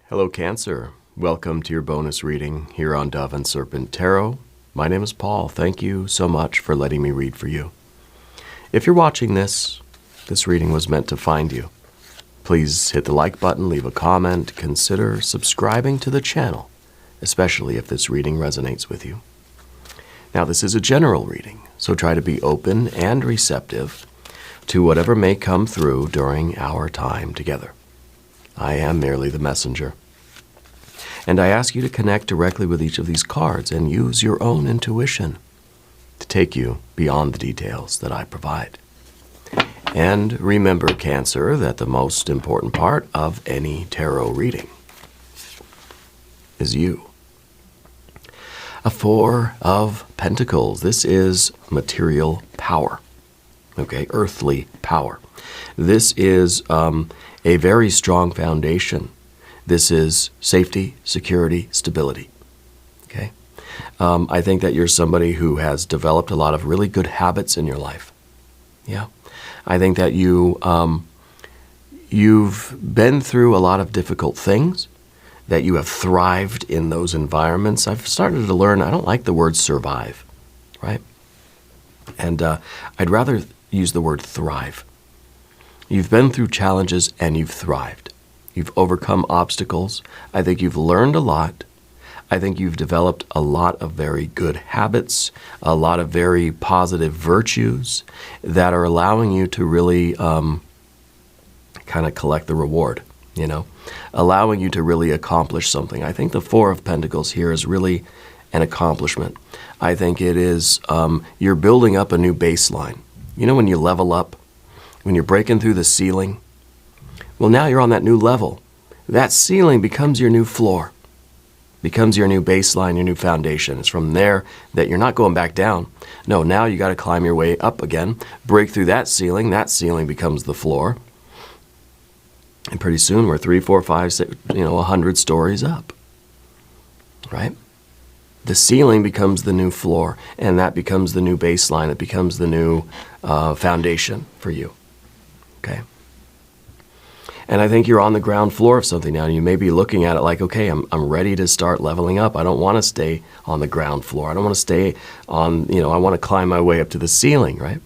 Hello, Cancer. Welcome to your bonus reading here on Dove and Serpent Tarot. My name is Paul. Thank you so much for letting me read for you. If you're watching this reading was meant to find you. Please hit the like button, leave a comment, consider subscribing to the channel, especially if this reading resonates with you. Now, this is a general reading, so try to be open and receptive to whatever may come through during our time together. I am merely the messenger. And I ask you to connect directly with each of these cards and use your own intuition to take you beyond the details that I provide. And remember, Cancer, that the most important part of any tarot reading is you. A Four of Pentacles. This is material power, okay, earthly power. This is a very strong foundation. This is safety, security, stability, okay? I think that you're somebody who has developed a lot of really good habits in your life, yeah? I think that you've been through a lot of difficult things, that you have thrived in those environments. I've started to learn, I don't like the word survive, right? And I'd rather use the word thrive. You've been through challenges and you've thrived. You've overcome obstacles. I think you've learned a lot. I think you've developed a lot of very good habits, a lot of very positive virtues that are allowing you to really kind of collect the reward, you know, allowing you to really accomplish something. I think the Four of Pentacles here is really an accomplishment. I think it is, you're building up a new baseline. You know, when you level up, when you're breaking through the ceiling, well, now you're on that new level. That ceiling becomes your new floor, becomes your new baseline, your new foundation. It's from there that you're not going back down. No, now you got to climb your way up again, break through that ceiling. That ceiling becomes the floor. And pretty soon we're 3, 4, 5, 6, 100 stories up, right? The ceiling becomes the new floor, and that becomes the new baseline. It becomes the new foundation for you, okay? And I think you're on the ground floor of something now. You may be looking at it like, okay, I'm ready to start leveling up. I don't want to stay on the ground floor. I don't want to stay on, I want to climb my way up to the ceiling, right?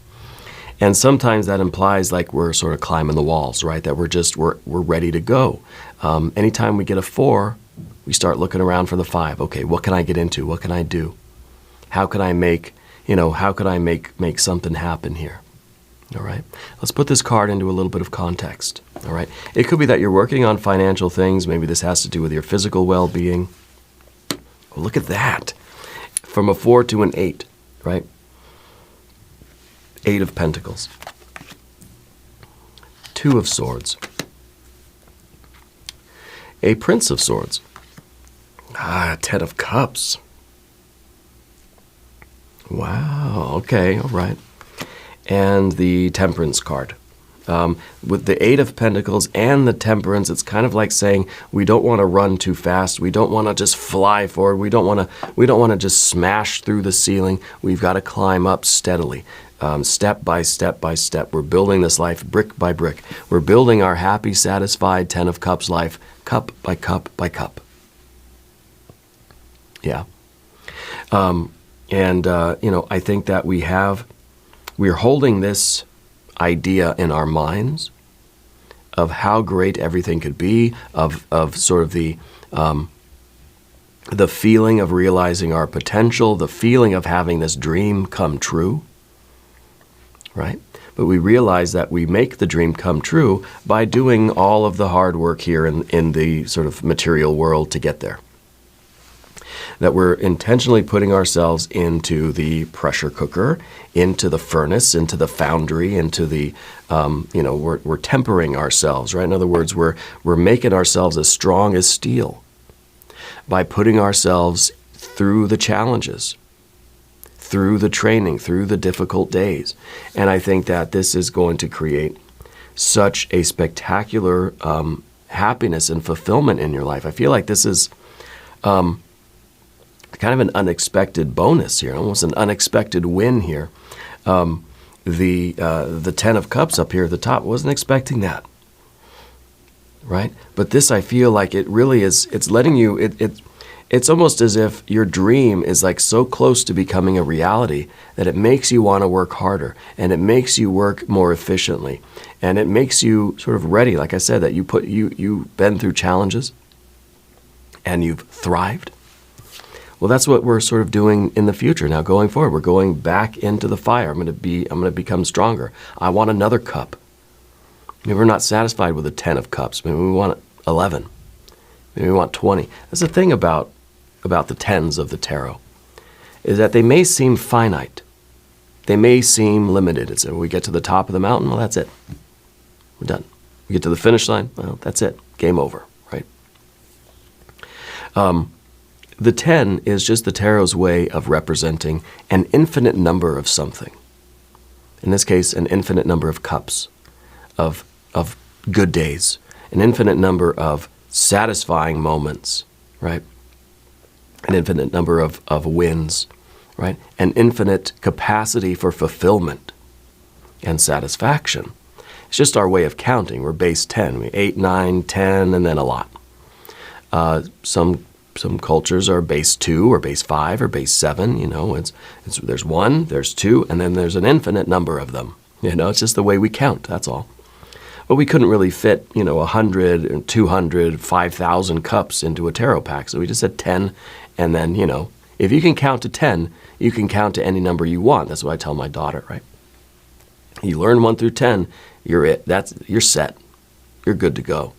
And sometimes that implies like we're sort of climbing the walls, right? That we're ready to go. Anytime we get a 4, we start looking around for the 5. Okay, what can I get into? What can I do? How can I make, make something happen here? All right, let's put this card into a little bit of context. All right, it could be that you're working on financial things. Maybe this has to do with your physical well-being. Well, look at that. From a 4 to an 8, right? 8 of Pentacles. 2 of Swords. A Prince of Swords. 10 of Cups. Wow, okay, all right. And the Temperance card. With the 8 of Pentacles and the Temperance, it's kind of like saying we don't want to run too fast. We don't want to just fly forward. We don't want to just smash through the ceiling. We've got to climb up steadily, step by step by step. We're building this life brick by brick. We're building our happy, satisfied 10 of Cups life, cup by cup by cup. Yeah. I think that we're holding this idea in our minds of how great everything could be, of sort of the feeling of realizing our potential, the feeling of having this dream come true, right? But we realize that we make the dream come true by doing all of the hard work here in the sort of material world to get there. That we're intentionally putting ourselves into the pressure cooker, into the furnace, into the foundry, into the, we're tempering ourselves, right? In other words, we're making ourselves as strong as steel by putting ourselves through the challenges, through the training, through the difficult days. And I think that this is going to create such a spectacular happiness and fulfillment in your life. I feel like this is kind of an unexpected bonus here, almost an unexpected win here. The 10 of Cups up here at the top, wasn't expecting that. right? But this, I feel like it really is, it's letting you, it's almost as if your dream is like so close to becoming a reality that it makes you want to work harder, and it makes you work more efficiently, and it makes you sort of ready. Like I said, that you've been through challenges and you've thrived. Well, that's what we're sort of doing in the future now, going forward. We're going back into the fire. I'm going to become stronger. I want another cup. Maybe we're not satisfied with a 10 of cups. Maybe we want 11. Maybe we want 20. That's the thing about the tens of the tarot, is that they may seem finite. They may seem limited. It's we get to the top of the mountain, well, that's it. We're done. We get to the finish line, well, that's it. Game over, right? The 10 is just the tarot's way of representing an infinite number of something. In this case, an infinite number of cups, of good days, an infinite number of satisfying moments, right? An infinite number of wins, right? An infinite capacity for fulfillment and satisfaction. It's just our way of counting. We're base 10. We 8, 9, 10, and then a lot. Some cultures are base 2 or base 5 or base 7. You know, it's there's 1, there's 2, and then there's an infinite number of them. You know, it's just the way we count. That's all. But we couldn't really fit, 100, 200, 5,000 cups into a tarot pack. So we just said 10, and then, if you can count to 10, you can count to any number you want. That's what I tell my daughter, right? You learn 1 through 10, you're it. You're set. You're good to go.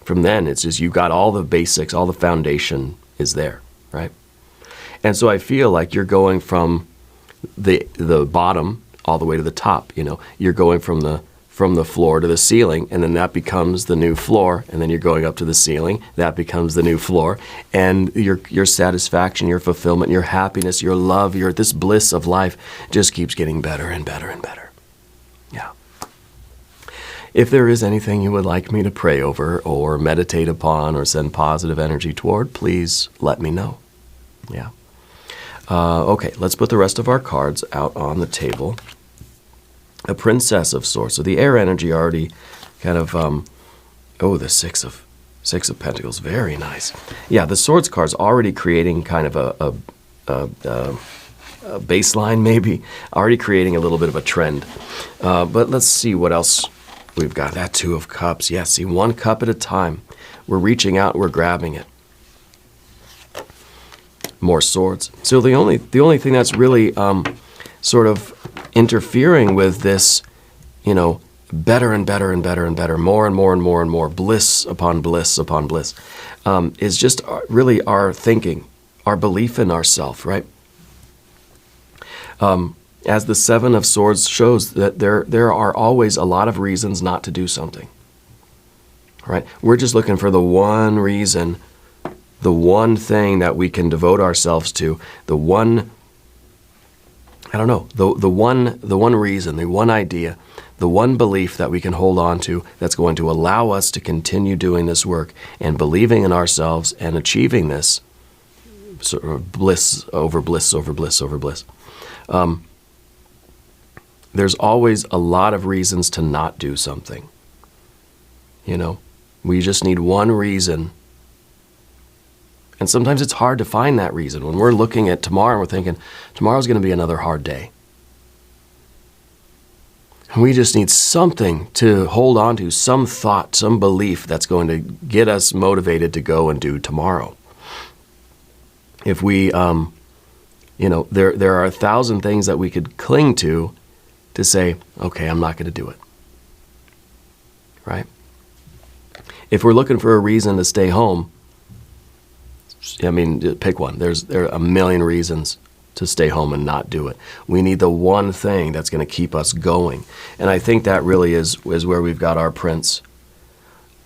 From then, it's just you've got all the basics, all the foundation is there, right? And so I feel like you're going from the bottom all the way to the top. You're going from the floor to the ceiling, and then that becomes the new floor, and then you're going up to the ceiling, that becomes the new floor, and your satisfaction, your fulfillment, your happiness, your love, this bliss of life just keeps getting better and better and better. Yeah. If there is anything you would like me to pray over or meditate upon or send positive energy toward, please let me know. Yeah. Okay, let's put the rest of our cards out on the table. A Princess of Swords. So the air energy already kind of, the Six of Pentacles. Very nice. Yeah, the Swords card's already creating kind of a baseline, maybe. Already creating a little bit of a trend. But let's see what else we've got. That Two of Cups. Yeah, see, 1 cup at a time. We're reaching out, we're grabbing it. More swords. So the only thing that's really sort of interfering with this, better and better and better and better, more and more and more and more, bliss upon bliss upon bliss, is just really our thinking, our belief in ourself, right? As the Seven of Swords shows, that there are always a lot of reasons not to do something, right? We're just looking for the one reason, the one thing that we can devote ourselves to, the one, the one reason, the one idea, the one belief that we can hold on to that's going to allow us to continue doing this work and believing in ourselves and achieving this sort of bliss over bliss over bliss over bliss. There's always a lot of reasons to not do something. We just need one reason. And sometimes it's hard to find that reason. When we're looking at tomorrow, we're thinking, tomorrow's going to be another hard day. And we just need something to hold on to, some thought, some belief that's going to get us motivated to go and do tomorrow. If we, there are 1,000 things that we could cling to say, okay, I'm not going to do it. Right? If we're looking for a reason to stay home, pick one. There are a million reasons to stay home and not do it. We need the one thing that's going to keep us going. And I think that really is where we've got our Prince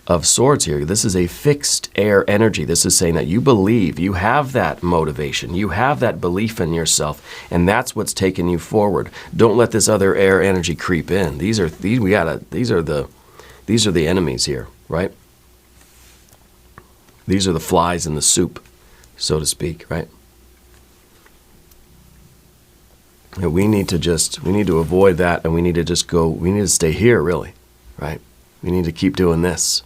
of Swords here. This is a fixed air energy. This is saying that you believe, you have that motivation, you have that belief in yourself, and that's what's taking you forward. Don't let this other air energy creep in. These are the enemies here, right? These are the flies in the soup, so to speak, right? And we need to avoid that, and we need to stay here, really, right? We need to keep doing this.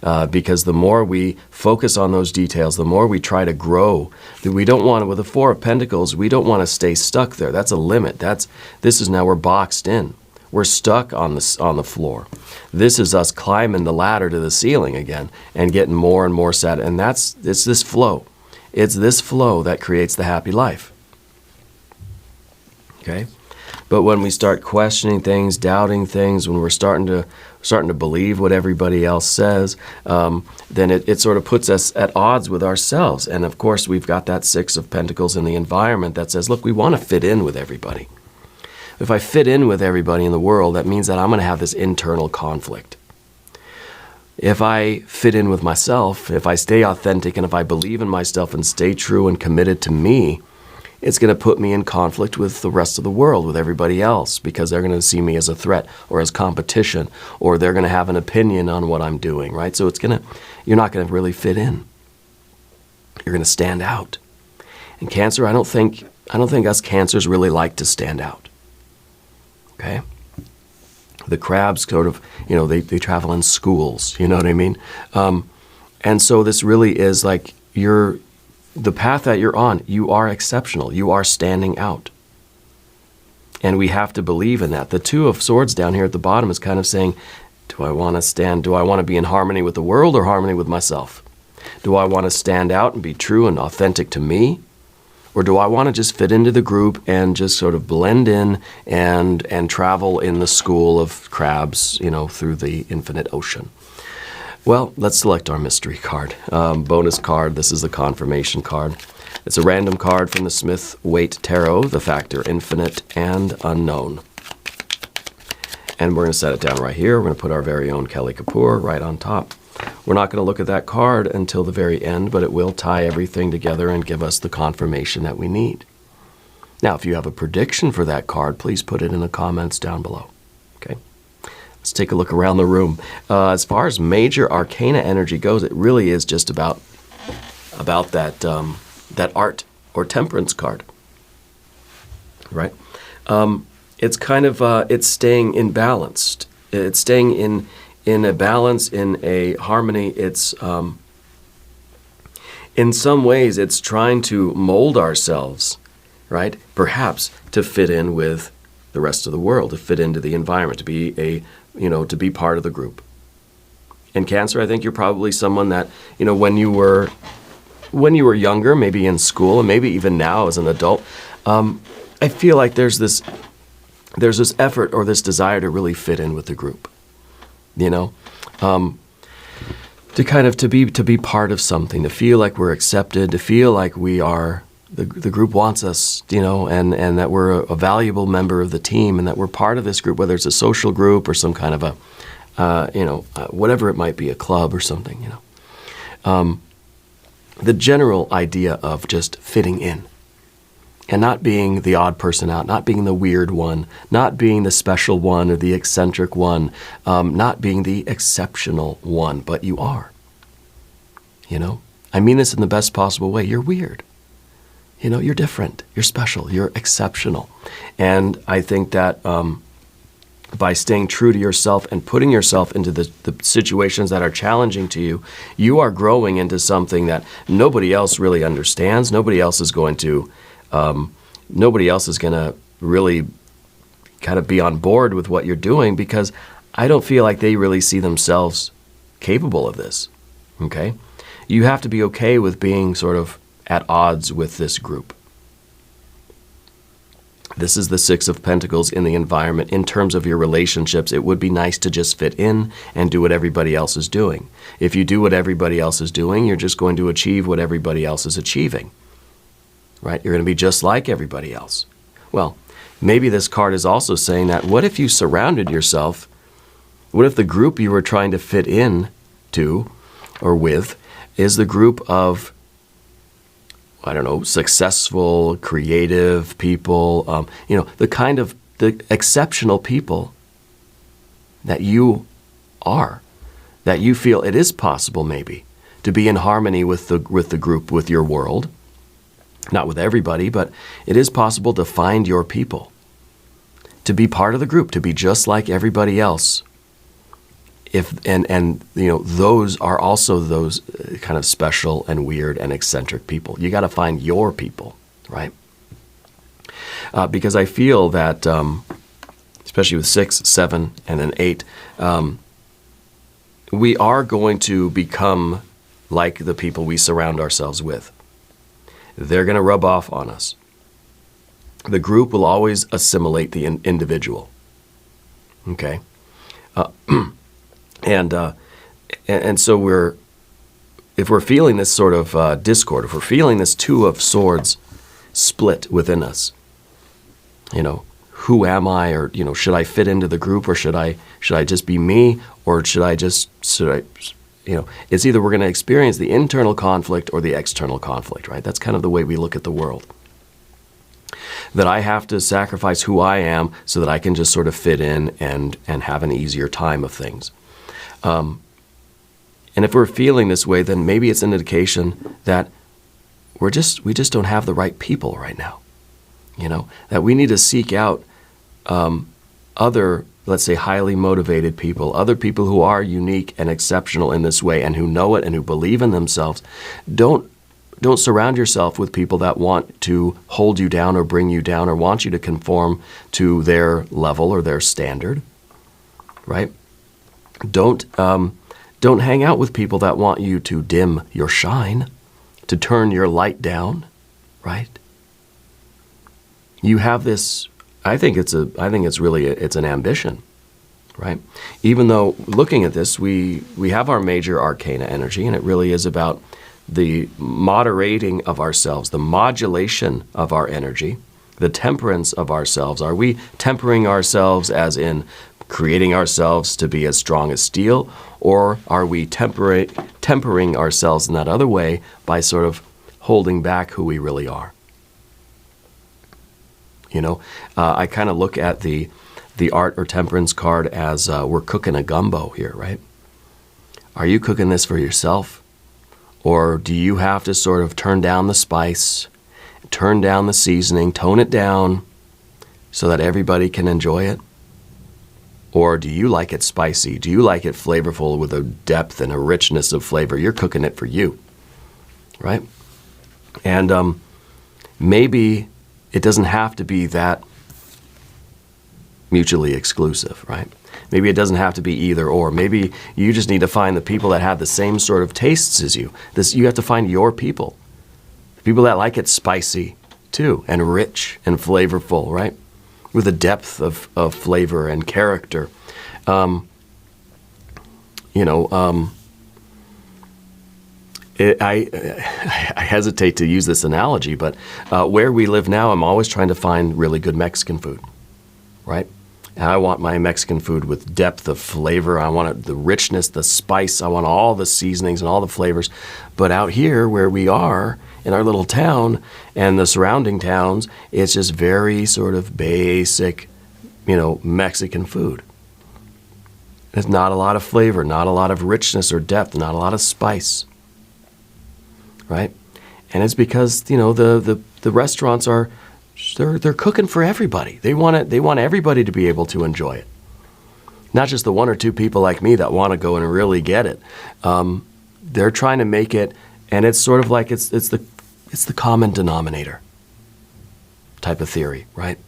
because the more we focus on those details, the more we try to grow. We don't want to, with the Four of Pentacles, we don't want to stay stuck there. That's a limit. This is now we're boxed in. We're stuck on the floor. This is us climbing the ladder to the ceiling again and getting more and more sad. And it's this flow. It's this flow that creates the happy life. Okay? But when we start questioning things, doubting things, when we're starting to believe what everybody else says, then it sort of puts us at odds with ourselves. And of course, we've got that Six of Pentacles in the environment that says, look, we want to fit in with everybody. If I fit in with everybody in the world, that means that I'm going to have this internal conflict. If I fit in with myself, if I stay authentic, and if I believe in myself and stay true and committed to me, it's going to put me in conflict with the rest of the world, with everybody else, because they're going to see me as a threat or as competition, or they're going to have an opinion on what I'm doing, right? So you're not going to really fit in. You're going to stand out. And Cancer, I don't think us Cancers really like to stand out. Okay? The crabs sort of, they travel in schools, you know what I mean? And so this really is like the path that you're on, you are exceptional. You are standing out. And we have to believe in that. The Two of Swords down here at the bottom is kind of saying, do I want to be in harmony with the world or harmony with myself? Do I want to stand out and be true and authentic to me? Or do I want to just fit into the group and just sort of blend in and travel in the school of crabs, through the infinite ocean? Well, let's select our mystery card. Bonus card, this is the confirmation card. It's a random card from the Smith-Waite Tarot, the factor infinite and unknown. And we're going to set it down right here. We're going to put our very own Kelly Kapoor right on top. We're not going to look at that card until the very end, but it will tie everything together and give us the confirmation that we need. Now, if you have a prediction for that card, please put it in the comments down below. Okay? Let's take a look around the room. As far as major arcana energy goes, it really is just about that art or temperance card, right? It's kind of it's staying in balanced. It's staying in a balance, in a harmony. It's in some ways it's trying to mold ourselves, right? Perhaps to fit in with the rest of the world, to fit into the environment, to be part of the group. In Cancer, I think you're probably someone that, when you were younger, maybe in school, and maybe even now as an adult, I feel like there's this effort or this desire to really fit in with the group. To be part of something, to feel like we're accepted, to feel like we are, the group wants us, and that we're a valuable member of the team, and that we're part of this group, whether it's a social group or some kind of whatever it might be, a club or something, the general idea of just fitting in and not being the odd person out, not being the weird one, not being the special one or the eccentric one, not being the exceptional one, but you are. I mean this in the best possible way. You're weird. You're different. You're special. You're exceptional. And I think that by staying true to yourself and putting yourself into the situations that are challenging to you, you are growing into something that nobody else really understands. Nobody else is going to really kind of be on board with what you're doing, because I don't feel like they really see themselves capable of this. Okay? You have to be okay with being sort of at odds with this group. This is the Six of Pentacles in the environment. In terms of your relationships, it would be nice to just fit in and do what everybody else is doing. If you do what everybody else is doing, you're just going to achieve what everybody else is achieving. Right? You're going to be just like everybody else. Well, maybe this card is also saying that what if you surrounded yourself, what if the group you were trying to fit in to or with is the group of, successful, creative people, the exceptional people that you are, that you feel it is possible maybe to be in harmony with the group, with your world. Not with everybody, but it is possible to find your people, to be part of the group, to be just like everybody else and those are also those kind of special and weird and eccentric people. You got to find your people, right? Because I feel that, especially with 6, 7, and then 8, we are going to become like the people we surround ourselves with. They're going to rub off on us. The group will always assimilate the individual. Okay? And so if we're feeling this sort of discord, if we're feeling this 2 of Swords split within us, who am I, or should I fit into the group, or should I just be me, or should I it's either we're going to experience the internal conflict or the external conflict, right? That's kind of the way we look at the world. That I have to sacrifice who I am so that I can just sort of fit in and have an easier time of things. And if we're feeling this way, then maybe it's an indication that we just don't have the right people right now. That we need to seek out other, let's say, highly motivated people, other people who are unique and exceptional in this way and who know it and who believe in themselves. Don't surround yourself with people that want to hold you down or bring you down or want you to conform to their level or their standard, right? Don't hang out with people that want you to dim your shine, to turn your light down, right? You have this. I think it's an ambition, right? Even though looking at this, we have our major arcana energy, and it really is about the moderating of ourselves, the modulation of our energy, the temperance of ourselves. Are we tempering ourselves as in creating ourselves to be as strong as steel, or are we tempering ourselves in that other way by sort of holding back who we really are? I kind of look at the art or temperance card as we're cooking a gumbo here, right? Are you cooking this for yourself? Or do you have to sort of turn down the spice, turn down the seasoning, tone it down so that everybody can enjoy it? Or do you like it spicy? Do you like it flavorful with a depth and a richness of flavor? You're cooking it for you, right? And maybe it doesn't have to be that mutually exclusive, right? Maybe it doesn't have to be either or. Maybe you just need to find the people that have the same sort of tastes as you. You have to find your people. People that like it spicy too, and rich and flavorful, right? With a depth of flavor and character. I hesitate to use this analogy, but where we live now, I'm always trying to find really good Mexican food, right? And I want my Mexican food with depth of flavor. I want the richness, the spice. I want all the seasonings and all the flavors. But out here where we are in our little town and the surrounding towns, it's just very sort of basic, Mexican food. There's not a lot of flavor, not a lot of richness or depth, not a lot of spice, right? And it's because, the restaurants are, they're cooking for everybody. They want everybody to be able to enjoy it. Not just the 1 or 2 people like me that want to go and really get it. They're trying to make it, and it's sort of like it's the common denominator type of theory, right?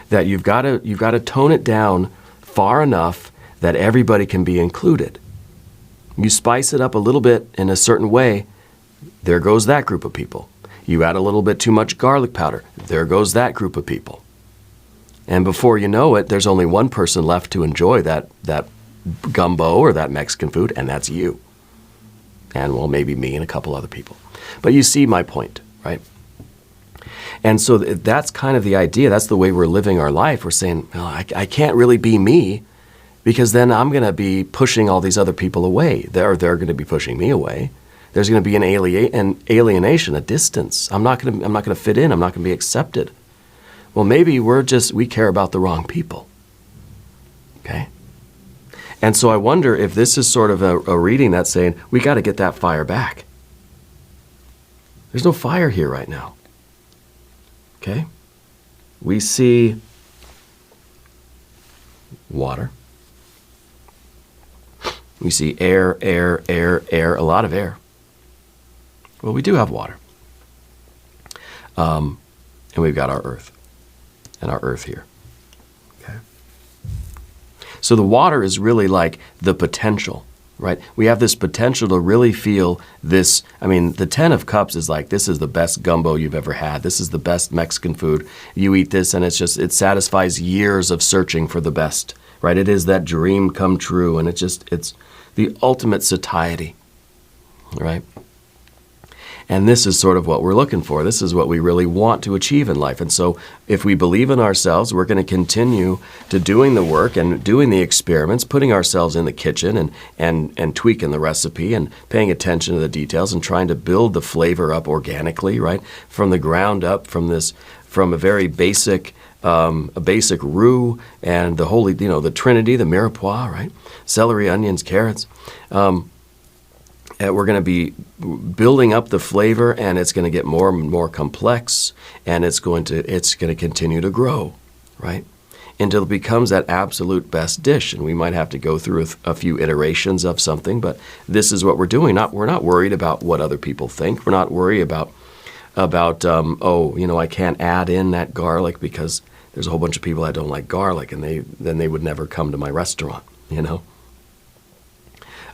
That you've got to tone it down far enough that everybody can be included. You spice it up a little bit in a certain way, there goes that group of people. You add a little bit too much garlic powder, there goes that group of people. And before you know it, there's only one person left to enjoy that gumbo or that Mexican food, and that's you. And, well, maybe me and a couple other people. But you see my point, right? And so that's kind of the idea. That's the way we're living our life. We're saying, well, I can't really be me because then I'm going to be pushing all these other people away. They're going to be pushing me away. There's going to be an alienation, a distance. I'm not going to fit in. I'm not going to be accepted. Well, maybe we care about the wrong people. Okay? And so I wonder if this is sort of a reading that's saying, we got to get that fire back. There's no fire here right now. Okay? We see water. We see air, air, air, air, a lot of air. Well, we do have water. And we've got our earth. And our earth here. Okay. So the water is really like the potential, right? We have this potential to really feel this. I mean, the 10 of Cups is like, this is the best gumbo you've ever had. This is the best Mexican food. You eat this and it satisfies years of searching for the best, right? It is that dream come true, and it's the ultimate satiety, right? And this is sort of what we're looking for. This is what we really want to achieve in life. And so if we believe in ourselves, we're going to continue to doing the work and doing the experiments, putting ourselves in the kitchen and tweaking the recipe and paying attention to the details and trying to build the flavor up organically, right? From the ground up, from a very basic roux and the holy, the Trinity, the mirepoix, right? Celery, onions, carrots. We're going to be building up the flavor, and it's going to get more and more complex, and it's going to continue to grow, right? Until it becomes that absolute best dish. And we might have to go through a few iterations of something, but this is what we're doing. We're not worried about what other people think. We're not worried about I can't add in that garlic because there's a whole bunch of people that don't like garlic, and then they would never come to my restaurant,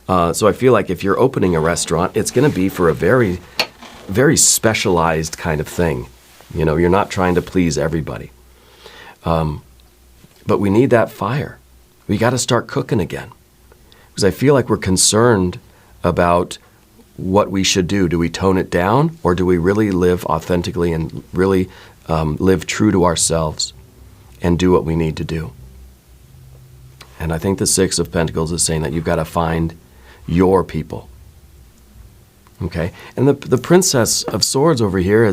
So I feel like if you're opening a restaurant, it's going to be for a very, very specialized kind of thing. You're not trying to please everybody. But we need that fire. We got to start cooking again. Because I feel like we're concerned about what we should do. Do we tone it down, or do we really live authentically and really live true to ourselves and do what we need to do? And I think the Six of Pentacles is saying that you've got to find your people. Okay? And the Princess of Swords over here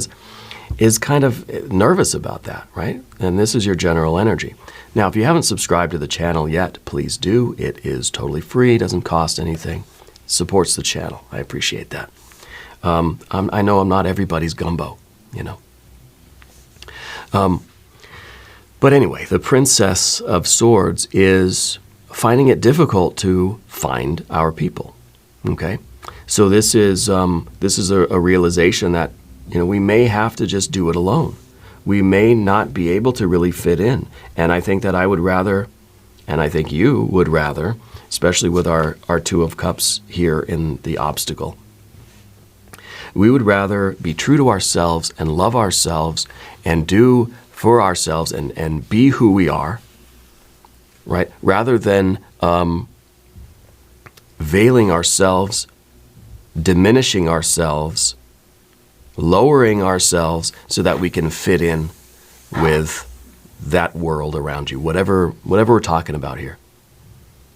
is kind of nervous about that, right? And this is your general energy. Now, if you haven't subscribed to the channel yet, please do. It is totally free, doesn't cost anything. Supports the channel. I appreciate that. I know I'm not everybody's gumbo, But anyway, the Princess of Swords is finding it difficult to find our people. Okay, so this is a realization that we may have to just do it alone. We may not be able to really fit in, and I think that I would rather, and I think you would rather, especially with our Two of Cups here in the obstacle. We would rather be true to ourselves and love ourselves and do for ourselves and be who we are, right? Rather than veiling ourselves, diminishing ourselves, lowering ourselves so that we can fit in with that world around you, whatever we're talking about here.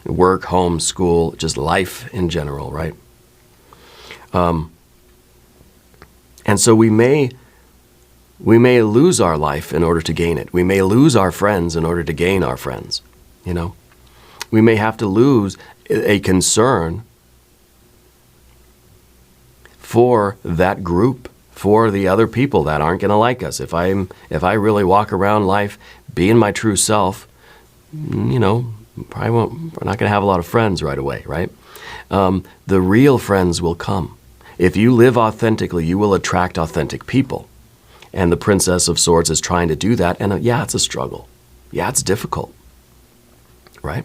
Work, home, school, just life in general, right? And so we may lose our life in order to gain it. We may lose our friends in order to gain our friends, We may have to lose a concern for that group, for the other people that aren't going to like us. If I really walk around life being my true self, probably we're not going to have a lot of friends right away, right? The real friends will come. If you live authentically, you will attract authentic people. And the Princess of Swords is trying to do that. And yeah, it's a struggle. Yeah, it's difficult, right?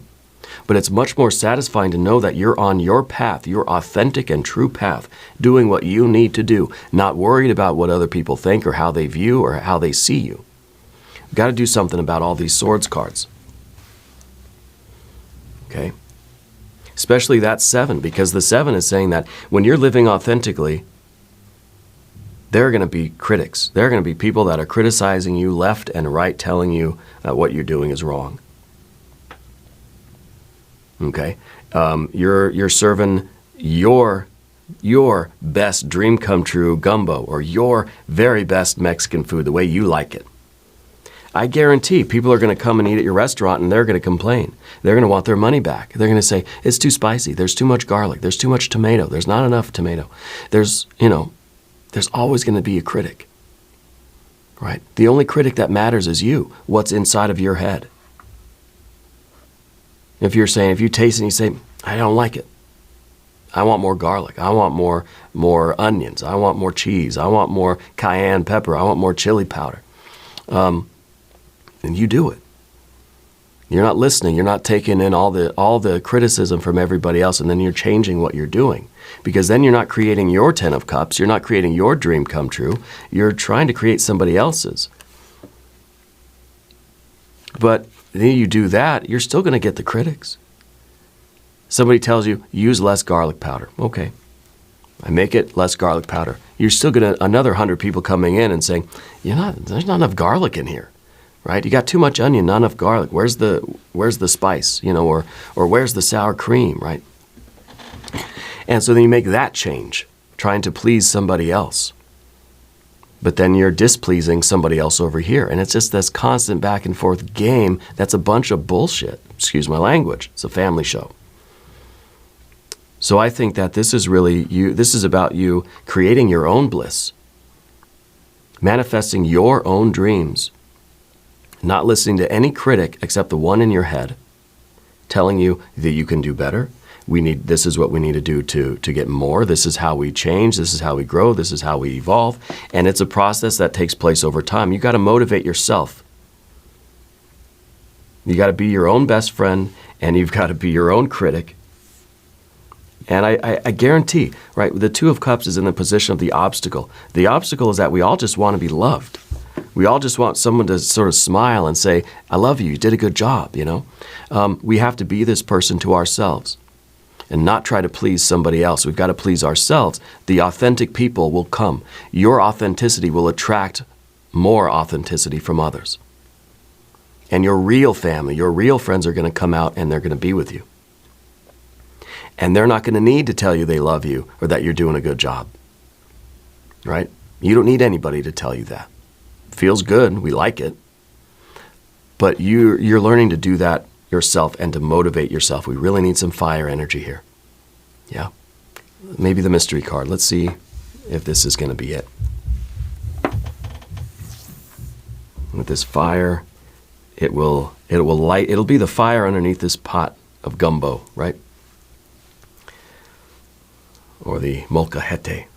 But it's much more satisfying to know that you're on your path, your authentic and true path, doing what you need to do, not worried about what other people think or how they view or how they see you. You've got to do something about all these swords cards. Okay? Especially that 7, because the 7 is saying that when you're living authentically, there are going to be critics. There are going to be people that are criticizing you left and right, telling you that what you're doing is wrong. Okay? You're serving your best dream come true gumbo or your very best Mexican food the way you like it. I guarantee people are going to come and eat at your restaurant and they're going to complain. They're going to want their money back. They're going to say, it's too spicy. There's too much garlic. There's too much tomato. There's not enough tomato. There's always going to be a critic, right? The only critic that matters is you, what's inside of your head. If you taste it and you say, I don't like it, I want more garlic. I want more onions. I want more cheese. I want more cayenne pepper. I want more chili powder. And you do it. You're not listening. You're not taking in all the criticism from everybody else, and then you're changing what you're doing. Because then you're not creating your 10 of cups. You're not creating your dream come true. You're trying to create somebody else's. But then you do that, you're still going to get the critics. Somebody tells you, use less garlic powder. Okay. I make it less garlic powder. You're still going to, another 100 people coming in and saying, there's not enough garlic in here. Right? You got too much onion, not enough garlic. Where's the spice, or where's the sour cream, right? And so then you make that change, trying to please somebody else. But then you're displeasing somebody else over here. And it's just this constant back and forth game that's a bunch of bullshit. Excuse my language. It's a family show. So I think that this is really this is about you creating your own bliss, manifesting your own dreams, not listening to any critic except the one in your head, telling you that you can do better. This is what we need to do to get more. This is how we change. This is how we grow. This is how we evolve. And it's a process that takes place over time. You got to motivate yourself. You got to be your own best friend, and you've got to be your own critic. And I guarantee, right, the Two of Cups is in the position of the obstacle. The obstacle is that we all just want to be loved. We all just want someone to sort of smile and say, I love you, you did a good job, We have to be this person to ourselves and not try to please somebody else. We've got to please ourselves. The authentic people will come. Your authenticity will attract more authenticity from others. And your real family, your real friends are going to come out and they're going to be with you. And they're not going to need to tell you they love you or that you're doing a good job, right? You don't need anybody to tell you that. Feels good. We like it. But you're learning to do that yourself and to motivate yourself. We really need some fire energy here. Yeah. Maybe the mystery card. Let's see if this is going to be it. With this fire, it will light. It'll be the fire underneath this pot of gumbo, right? Or the molcajete.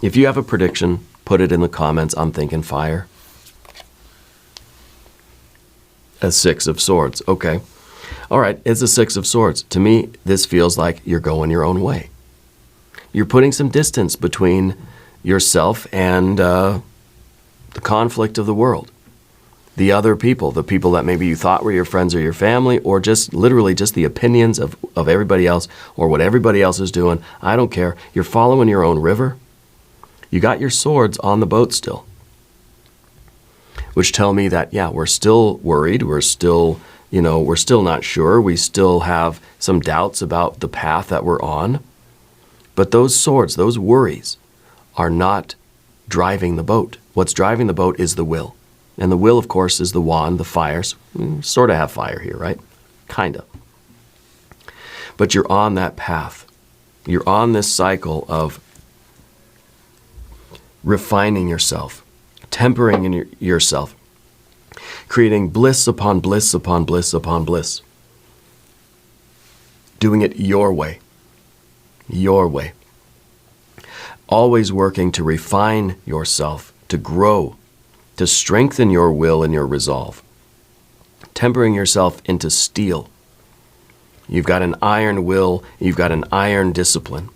If you have a prediction, put it in the comments. I'm thinking fire. A Six of Swords. Okay. All right. It's a Six of Swords. To me, this feels like you're going your own way. You're putting some distance between yourself and the conflict of the world. The other people, the people that maybe you thought were your friends or your family, or just literally just the opinions of everybody else or what everybody else is doing. I don't care. You're following your own river. You got your swords on the boat still, which tell me that, yeah, we're still worried. We're still not sure. We still have some doubts about the path that we're on. But those swords, those worries, are not driving the boat. What's driving the boat is the will. And the will, of course, is the wand, the fires. Sort of have fire here, right? Kind of. But you're on that path. You're on this cycle of refining yourself, tempering yourself, creating bliss upon bliss upon bliss upon bliss. Doing it your way. Your way. Always working to refine yourself, to grow, to strengthen your will and your resolve. Tempering yourself into steel. You've got an iron will, you've got an iron discipline.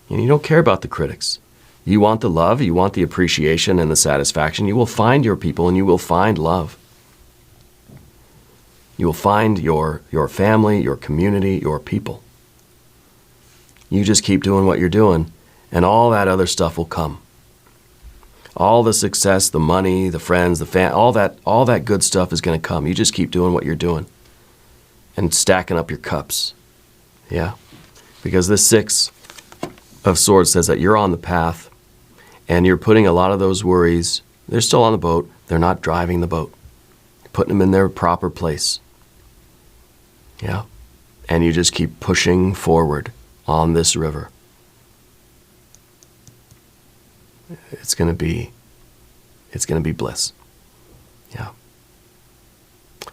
And you don't care about the critics. You want the love, you want the appreciation and the satisfaction. You will find your people and you will find love. You will find your family, your community, your people. You just keep doing what you're doing and all that other stuff will come. All the success, the money, the friends, all that good stuff is going to come. You just keep doing what you're doing and stacking up your cups. Yeah. Because this Six of Swords says that you're on the path and you're putting a lot of those worries, they're still on the boat. They're not driving the boat. You're putting them in their proper place. Yeah. And you just keep pushing forward on this river. It's going to be bliss. Yeah.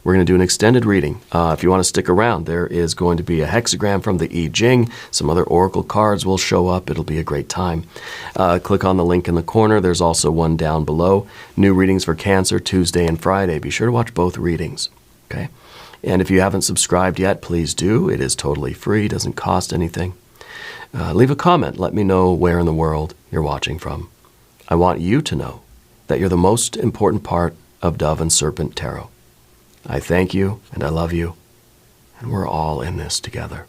We're going to do an extended reading. If you want to stick around, there is going to be a hexagram from the I Jing. Some other oracle cards will show up. It'll be a great time. Click on the link in the corner. There's also one down below. New readings for Cancer, Tuesday and Friday. Be sure to watch both readings. Okay? And if you haven't subscribed yet, please do. It is totally free. Doesn't cost anything. Leave a comment. Let me know where in the world you're watching from. I want you to know that you're the most important part of Dove and Serpent Tarot. I thank you and I love you, and we're all in this together.